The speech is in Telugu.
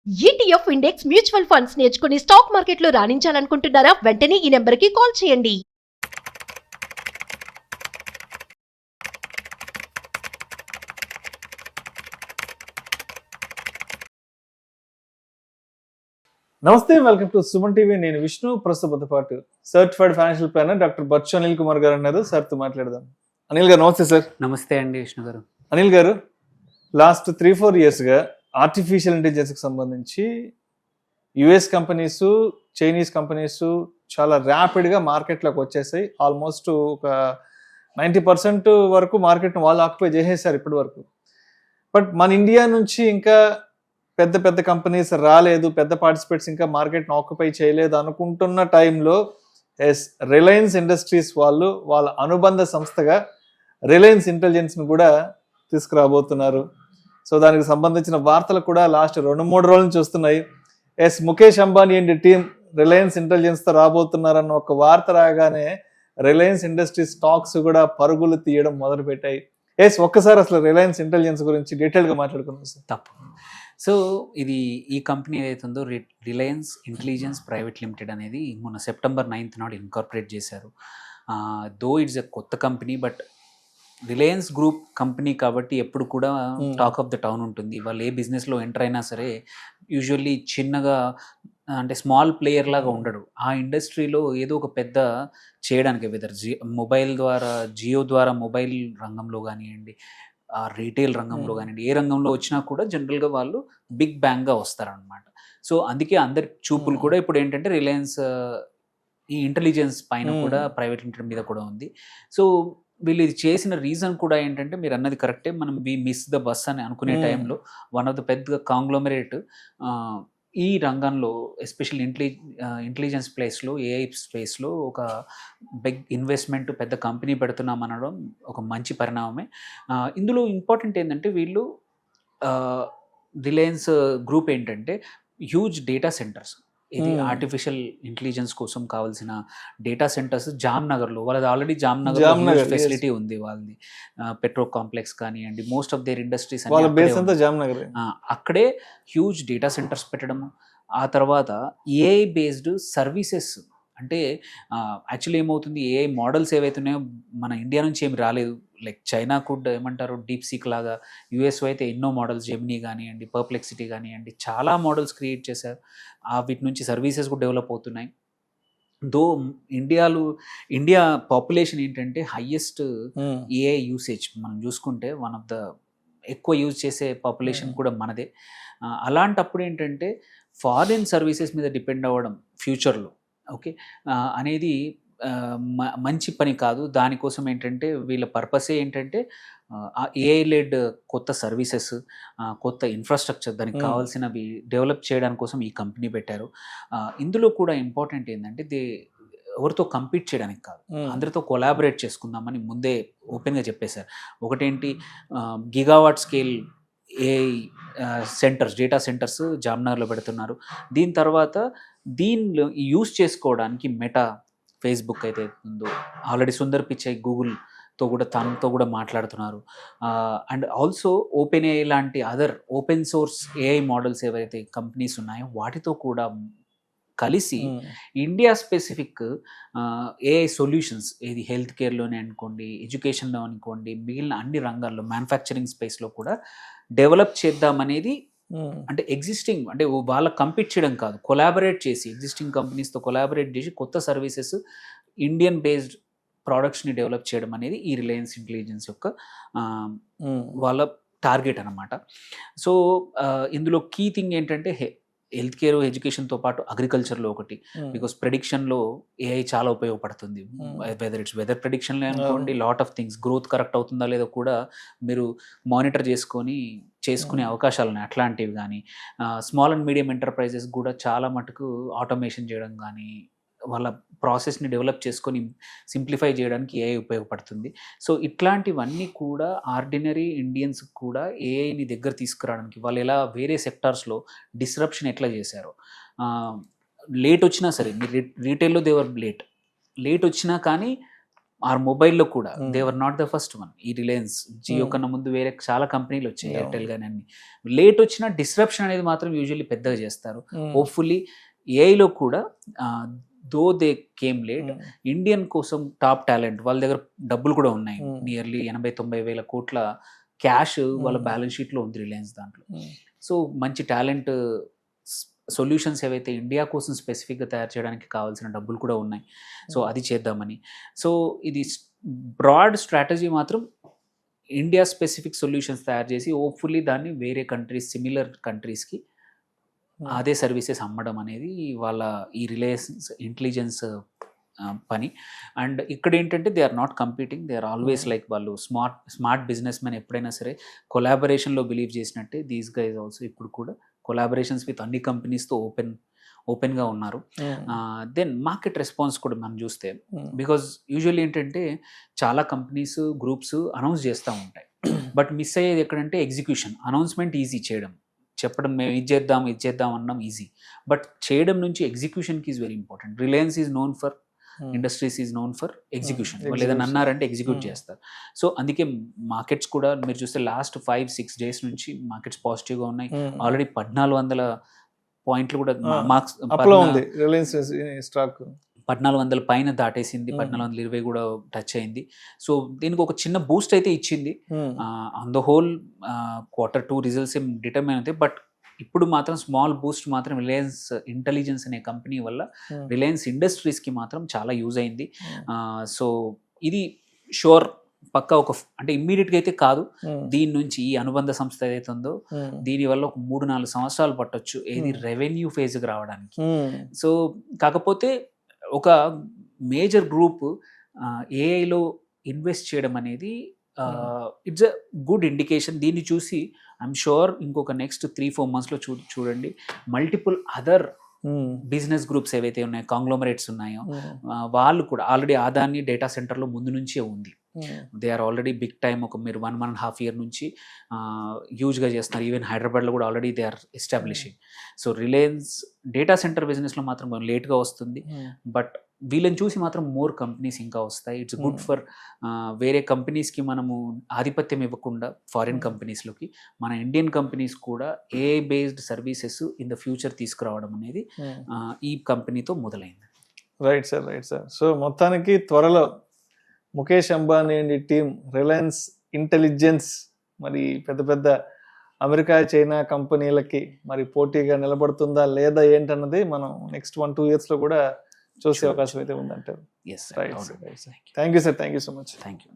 ఈటీఎఫ్ ఇండెక్స్ మ్యూచువల్ ఫండ్స్ నేర్చుకుని స్టాక్ మార్కెట్లో రాణించాలనుకుంటున్నారా? వెంటనే ఈ నెంబర్కి కాల్ చేయండి. నమస్తే, వెల్కమ్ టు సుమన్ టీవీ. నేను విష్ణు. ప్రస్తుతంతో పాటు certified financial planner doctor Bachchu Anil Kumar గారు ఉన్నారు. సార్తో మాట్లాడదాం. అనిల్ గారు నమస్తే. సార్ నమస్తే అండి విష్ణు గారు. అనిల్ గారు, లాస్ట్ 3-4 ఇయర్స్గా ఆర్టిఫిషియల్ ఇంటెలిజెన్స్కి సంబంధించి యుఎస్ కంపెనీస్, చైనీస్ కంపెనీస్ చాలా ర్యాపిడ్గా మార్కెట్లోకి వచ్చేసాయి. ఆల్మోస్ట్ ఒక 90% వరకు మార్కెట్ను వాళ్ళు ఆక్యుపై చేసేసారు ఇప్పటి వరకు. బట్ మన ఇండియా నుంచి ఇంకా పెద్ద పెద్ద కంపెనీస్ రాలేదు, పెద్ద పార్టిసిపేట్స్ ఇంకా మార్కెట్ను ఆక్యుపై చేయలేదు అనుకుంటున్న టైంలో రిలయన్స్ ఇండస్ట్రీస్ వాళ్ళు వాళ్ళ అనుబంధ సంస్థగా రిలయన్స్ ఇంటెలిజెన్స్ను కూడా తీసుకురాబోతున్నారు. సో దానికి సంబంధించిన వార్తలు కూడా లాస్ట్ 2-3 రోజుల నుంచి వస్తున్నాయి. Mukesh Ambani and team Reliance ఇంటెలిజెన్స్తో రాబోతున్నారన్న ఒక వార్త రాగానే రిలయన్స్ ఇండస్ట్రీస్ స్టాక్స్ కూడా పరుగులు తీయడం మొదలుపెట్టాయి. ఒక్కసారి అసలు రిలయన్స్ ఇంటెలిజెన్స్ గురించి డీటెయిల్గా మాట్లాడుకున్నాం సార్. తప్పు. సో ఈ కంపెనీ ఏదైతే ఉందో రిలయన్స్ ఇంటెలిజెన్స్ ప్రైవేట్ లిమిటెడ్ అనేది మొన్న సెప్టెంబర్ 9th నాడు ఇన్కార్పొరేట్ చేశారు. దో ఇట్స్ ఎ కొత్త company, but Reliance group company కాబట్టి ఎప్పుడు కూడా టాక్ ఆఫ్ ద టౌన్ ఉంటుంది. వాళ్ళు ఏ బిజినెస్లో ఎంటర్ అయినా సరే యూజువల్లీ చిన్నగా అంటే స్మాల్ ప్లేయర్ లాగా ఉండడు. ఆ ఇండస్ట్రీలో ఏదో ఒక పెద్ద చేయడానికి, వెదర్ మొబైల్ ద్వారా, జియో ద్వారా మొబైల్ రంగంలో కానివ్వండి, ఆ రీటైల్ రంగంలో కానివ్వండి, ఏ రంగంలో వచ్చినా కూడా జనరల్గా వాళ్ళు బిగ్ బ్యాంగ్గా వస్తారనమాట. సో అందుకే అందరి చూపులు కూడా ఇప్పుడు ఏంటంటే రిలయన్స్ ఈ ఇంటెలిజెన్స్ పైన కూడా ప్రైవేట్ లిమిటెడ్ మీద కూడా ఉంది. సో వీళ్ళు ఇది చేసిన రీజన్ కూడా ఏంటంటే మీరు అన్నది కరెక్టే, మనం వి మిస్ ద బస్ అని అనుకునే టైంలో వన్ ఆఫ్ ద పెద్ద కాంగ్లోమరేట్ ఈ రంగంలో ఎస్పెషల్లీ ఇంటెలిజెన్స్ ప్లేస్లో, ఏఐ స్పేస్లో ఒక బిగ్ ఇన్వెస్ట్మెంట్ పెద్ద కంపెనీ పెడుతున్నాం అనడం ఒక మంచి పరిణామమే. ఇందులో ఇంపార్టెంట్ ఏంటంటే వీళ్ళు రిలయన్స్ గ్రూప్ ఏంటంటే హ్యూజ్ డేటా సెంటర్స్, ఇది ఆర్టిఫిషియల్ ఇంటెలిజెన్స్ కోసం కావాల్సిన డేటా సెంటర్స్ జామ్నగర్లో, వాళ్ళది ఆల్రెడీ జామ్నగర్ ఫెసిలిటీ ఉంది. వాళ్ళది పెట్రో కాంప్లెక్స్ కానివ్వండి, మోస్ట్ ఆఫ్ దేర్ ఇండస్ట్రీస్ అక్కడే హ్యూజ్ డేటా సెంటర్స్ పెట్టడము. ఆ తర్వాత ఏఐ బేస్డ్ సర్వీసెస్, అంటే యాక్చువల్లీ ఏమవుతుంది, ఏఐ మోడల్స్ ఏవైతే ఉన్నాయో మన ఇండియా నుంచి ఏమి రాలేదు. లైక్ చైనా కూడా ఏమంటారు డీప్ సీక్ లాగా, యూఎస్ అయితే ఎన్నో మోడల్స్, జెమినీ కానివ్వండి, పర్ప్లెక్సిటీ కానివ్వండి, చాలా మోడల్స్ క్రియేట్ చేశారు. వీటి నుంచి సర్వీసెస్ కూడా డెవలప్ అవుతున్నాయి. దో ఇండియా పాపులేషన్ ఏంటంటే హైయెస్ట్ ఏఐ యూసేజ్ మనం చూసుకుంటే వన్ ఆఫ్ ద ఎక్కువ యూజ్ చేసే పాపులేషన్ కూడా మనదే. అలాంటప్పుడు ఏంటంటే ఫారిన్ సర్వీసెస్ మీద డిపెండ్ అవ్వడం ఫ్యూచర్లో ఓకే అనేది మంచి పని కాదు. దానికోసం ఏంటంటే వీళ్ళ పర్పసే ఏంటంటే ఏఐ లెడ్ కొత్త సర్వీసెస్, కొత్త ఇన్ఫ్రాస్ట్రక్చర్, దానికి కావాల్సినవి డెవలప్ చేయడానికి కోసం ఈ కంపెనీ పెట్టారు. ఇందులో కూడా ఇంపార్టెంట్ ఏంటంటే ఎవరితో కంపీట్ చేయడానికి కాదు, అందరితో కొలాబరేట్ చేసుకుందామని ముందే ఓపెన్గా చెప్పేశారు. ఒకటేంటి, gigawatt scale AI centres, data centres జామ్నగర్లో పెడుతున్నారు. దీని తర్వాత దీనిలో యూస్ చేసుకోవడానికి మెటా, ఫేస్బుక్ అయితే ఉందో ఆల్రెడీ సుందర్ పిచాయ్ గూగుల్తో కూడా తనతో కూడా మాట్లాడుతున్నారు. అండ్ ఆల్సో ఓపెన్ ఏఐ లాంటి other open source AI models ఏవైతే కంపెనీస్ ఉన్నాయో వాటితో కూడా కలిసి ఇండియా స్పెసిఫిక్ ఏఐ సొల్యూషన్స్, ఇది హెల్త్ కేర్లోనే అనుకోండి, ఎడ్యుకేషన్లో అనుకోండి, మిగిలిన అన్ని రంగాల్లో, మ్యానుఫ్యాక్చరింగ్ స్పేస్లో కూడా డెవలప్ చేద్దామనేది. అంటే ఎగ్జిస్టింగ్, అంటే వాళ్ళ కంపీట్ చేయడం కాదు, కొలాబరేట్ చేసి ఎగ్జిస్టింగ్ కంపెనీస్తో కొలాబరేట్ చేసి కొత్త సర్వీసెస్, ఇండియన్ బేస్డ్ ప్రోడక్ట్స్ని డెవలప్ చేయడం అనేది ఈ రిలయన్స్ ఇంటెలిజెన్స్ యొక్క వాళ్ళ టార్గెట్ అనమాట. సో ఇందులో కీ థింగ్ ఏంటంటే హెల్త్ కేర్, ఎడ్యుకేషన్తో పాటు అగ్రికల్చర్లో ఒకటి, బికాస్ ప్రెడిక్షన్లో ఏఐ చాలా ఉపయోగపడుతుంది. వెదర్ ఇట్స్ వెదర్ ప్రెడిక్షన్లో అనుకోండి, lot of things, growth correct అవుతుందా లేదో కూడా మీరు మానిటర్ చేసుకునే అవకాశాలు ఉన్నాయి. అట్లాంటివి కానీ స్మాల్ అండ్ మీడియం ఎంటర్ప్రైజెస్ కూడా చాలా మటుకు ఆటోమేషన్ చేయడం కానీ, వాళ్ళ ప్రాసెస్ని డెవలప్ చేసుకొని సింప్లిఫై చేయడానికి ఏఐ ఉపయోగపడుతుంది. సో ఇట్లాంటివన్నీ కూడా ఆర్డినరీ ఇండియన్స్ కూడా ఏఐని దగ్గర తీసుకురావడానికి, వాళ్ళు ఎలా వేరే సెక్టార్స్లో డిస్రప్షన్ ఎట్లా చేశారో, లేట్ వచ్చినా సరే, మీరు రీటైల్లో దేవర్ లేట్ వచ్చినా కానీ ఆర్ మొబైల్లో కూడా దేవర్ నాట్ ద ఫస్ట్ వన్. ఈ రిలయన్స్ జియో కన్నా ముందు వేరే చాలా కంపెనీలు వచ్చాయి, ఎయిర్టెల్ కానీ అన్ని. లేట్ వచ్చిన డిస్రప్షన్ అనేది మాత్రం యూజువల్లీ పెద్దగా చేస్తారు. హోప్ఫుల్లీ ఏఐలో కూడా though they came late, Indian కోసం టాప్ టాలెంట్ వాళ్ళ దగ్గర డబ్బులు కూడా ఉన్నాయి. నియర్లీ 80-90 వేల కోట్ల క్యాష్ వాళ్ళ బ్యాలెన్స్ షీట్లో ఉంది రిలయన్స్ దాంట్లో. సో మంచి టాలెంట్ సొల్యూషన్స్ ఏవైతే ఇండియా కోసం స్పెసిఫిక్గా తయారు చేయడానికి కావాల్సిన డబ్బులు కూడా ఉన్నాయి. సో అది చేద్దామని. సో ఇది బ్రాడ్ స్ట్రాటజీ మాత్రం ఇండియా స్పెసిఫిక్ సొల్యూషన్స్ తయారు చేసి హోప్ఫుల్లీ దాన్ని వేరే కంట్రీస్, సిమిలర్ కంట్రీస్కి అదే సర్వీసెస్ అమ్మడం అనేది వాళ్ళ ఈ రిలయన్స్ ఇంటెలిజెన్స్ పని. అండ్ ఇక్కడ ఏంటంటే they are not competing, they are always like వాళ్ళు స్మార్ట్ బిజినెస్ మెన్ ఎప్పుడైనా సరే కొలాబరేషన్లో బిలీవ్ చేసినట్టే దీస్ గైజ్ ఆల్సో ఇప్పుడు కూడా కొలాబరేషన్స్ విత్ అన్ని కంపెనీస్తో ఓపెన్గా ఉన్నారు. దెన్ మార్కెట్ రెస్పాన్స్ కూడా మనం చూస్తే, బికాజ్ యూజువల్లీ ఏంటంటే చాలా కంపెనీస్ గ్రూప్స్ అనౌన్స్ చేస్తూ ఉంటాయి, బట్ మిస్ అయ్యేది ఎక్కడంటే ఎగ్జిక్యూషన్. అనౌన్స్మెంట్ ఈజీ చేయడం, చెప్పడం మేము ఇది చేద్దాం అనడం ఈజీ, బట్ చేయడం నుంచి ఎగ్జిక్యూషన్కి is very important. Reliance is known for, industries is known for execution. వాళ్ళు ఏదైనా అన్నారంటే ఎగ్జిక్యూట్ చేస్తారు. సో అందుకే మార్కెట్స్ కూడా మీరు చూస్తే లాస్ట్ 5-6 డేస్ నుంచి మార్కెట్స్ పాజిటివ్గా ఉన్నాయి. ఆల్రెడీ 1400 పాయింట్లు కూడా మార్క్స్ 1400 పైన దాటేసింది, 1420 కూడా టచ్ అయింది. సో దీనికి ఒక చిన్న బూస్ట్ అయితే ఇచ్చింది. On the whole Q2 results ఏం డిటర్మైన్ అవుతాయి, బట్ ఇప్పుడు మాత్రం స్మాల్ బూస్ట్ మాత్రం రిలయన్స్ ఇంటెలిజెన్స్ అనే కంపెనీ వల్ల రిలయన్స్ ఇండస్ట్రీస్కి మాత్రం చాలా యూజ్ అయింది. సో ఇది షూర్ పక్కా అంటే ఇమ్మీడియట్గా అయితే కాదు, దీని నుంచి ఈ అనుబంధ సంస్థ ఏదైతే ఉందో దీనివల్ల ఒక 3-4 సంవత్సరాలు పట్టొచ్చు ఏది రెవెన్యూ ఫేజ్కి రావడానికి. సో కాకపోతే ఒక మేజర్ గ్రూప్ ఏఐలో ఇన్వెస్ట్ చేయడం అనేది ఇట్స్ అ గుడ్ ఇండికేషన్. దీన్ని చూసి ఐఎమ్ షూర్ ఇంకొక నెక్స్ట్ 3-4 monthsలో చూడండి మల్టిపుల్ అదర్ బిజినెస్ గ్రూప్స్ ఏవైతే ఉన్నాయో, కాంగ్లోమరేట్స్ ఉన్నాయో, వాళ్ళు కూడా ఆల్రెడీ ఆదాని డేటా సెంటర్లో ముందు నుంచే ఉంది. They are already big time. ఒక మీరు 1.5 year నుంచి హ్యూజ్గా చేస్తున్నారు. ఈవెన్ హైదరాబాద్లో కూడా already they are establishing. So Reliance data center బిజినెస్లో మాత్రం కొంచెం లేట్గా వస్తుంది, బట్ వీళ్ళని చూసి మాత్రం మోర్ కంపెనీస్ ఇంకా వస్తాయి. ఇట్స్ గుడ్ ఫర్ వేరే కంపెనీస్కి మనము ఆధిపత్యం ఇవ్వకుండా ఫారిన్ కంపెనీస్లోకి మన ఇండియన్ కంపెనీస్ కూడా AI based services in the future తీసుకురావడం అనేది ఈ కంపెనీతో మొదలైంది. Right sir. సో మొత్తానికి త్వరలో Mukesh Ambani and team Reliance intelligence మరి పెద్ద అమెరికా, చైనా కంపెనీలకి మరి పోటీగా నిలబడుతుందా లేదా ఏంటన్నది మనం నెక్స్ట్ 1-2 yearsలో కూడా చూసే అవకాశం అయితే ఉందంటారు. Yes, right. Thank you sir, thank you so much. Thank you.